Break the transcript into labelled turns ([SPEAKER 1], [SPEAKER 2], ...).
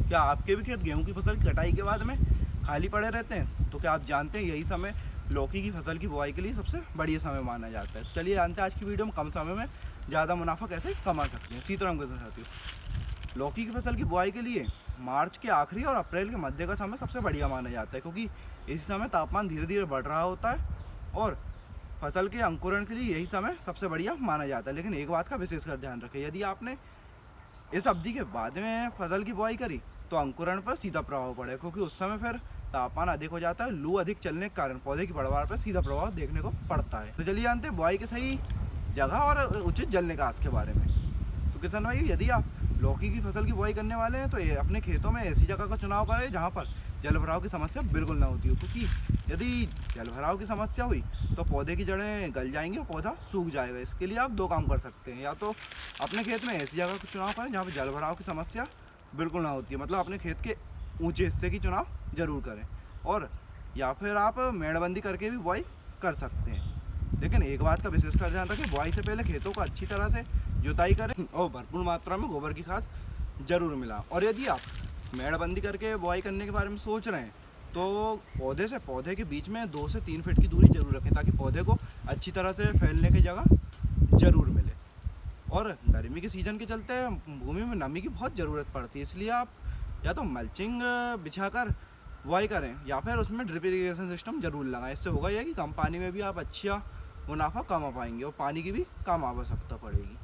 [SPEAKER 1] क्या आपके भी खेत गेहूं की फसल की कटाई के बाद में खाली पड़े रहते हैं? तो क्या आप जानते हैं यही समय लौकी की फसल की बुआई के लिए सबसे बढ़िया समय माना जाता है। चलिए जानते हैं आज की वीडियो में कम समय में ज़्यादा मुनाफा कैसे कमा सकते हैं। सीताराम के साथियों, लौकी की फसल की बुआई के लिए मार्च के आखिरी और अप्रैल के मध्य का समय सबसे बढ़िया माना जाता है, क्योंकि इसी समय तापमान धीरे धीरे बढ़ रहा होता है और फसल के अंकुरण के लिए यही समय सबसे बढ़िया माना जाता है। लेकिन एक बात का विशेषकर ध्यान रखें, यदि आपने इस अवधि के बाद में फसल की बुआई करी तो अंकुरण पर सीधा प्रभाव पड़ेगा, क्योंकि उस समय फिर तापमान अधिक हो जाता है। लू अधिक चलने के कारण पौधे की पैदावार पर सीधा प्रभाव देखने को पड़ता है। तो चलिए जानते हैं बुआई के सही जगह और उचित जल निकास के बारे में। तो किसान भाई, यदि आप लौकी की फसल की बुआई करने वाले हैं तो ये अपने खेतों में ऐसी जगह का चुनाव करें जहाँ पर जल भराव की समस्या बिल्कुल ना होती हो, क्योंकि यदि जल भराव की समस्या हुई तो पौधे की जड़ें गल जाएंगी और पौधा सूख जाएगा। इसके लिए आप दो काम कर सकते हैं, या तो अपने खेत में ऐसी जगह का चुनाव करें जहाँ पर जल भराव की समस्या बिल्कुल ना होती है, मतलब अपने खेत के ऊंचे हिस्से की चुनाव जरूर करें, और या फिर आप मेड़बंदी करके भी बुआई कर सकते हैं। लेकिन एक बात का विशेषकर ध्यान रखें, बुआई से पहले खेतों को अच्छी तरह से जुताई करें और भरपूर मात्रा में गोबर की खाद जरूर मिला। और यदि आप मेड़बंदी करके बुआई करने के बारे में सोच रहे हैं तो पौधे से पौधे के बीच में 2 से 3 फीट की दूरी जरूर रखें, ताकि पौधे को अच्छी तरह से फैलने की जगह जरूर मिले। और गर्मी के सीज़न के चलते भूमि में नमी की बहुत ज़रूरत पड़ती है, इसलिए आप या तो मल्चिंग बिछाकर बुआई करें या फिर उसमें ड्रिप इरीगेशन सिस्टम जरूर लगाएं। इससे होगा यह कि कम पानी में भी आप अच्छा मुनाफा कमा पाएंगे और पानी की भी कम आवश्यकता पड़ेगी।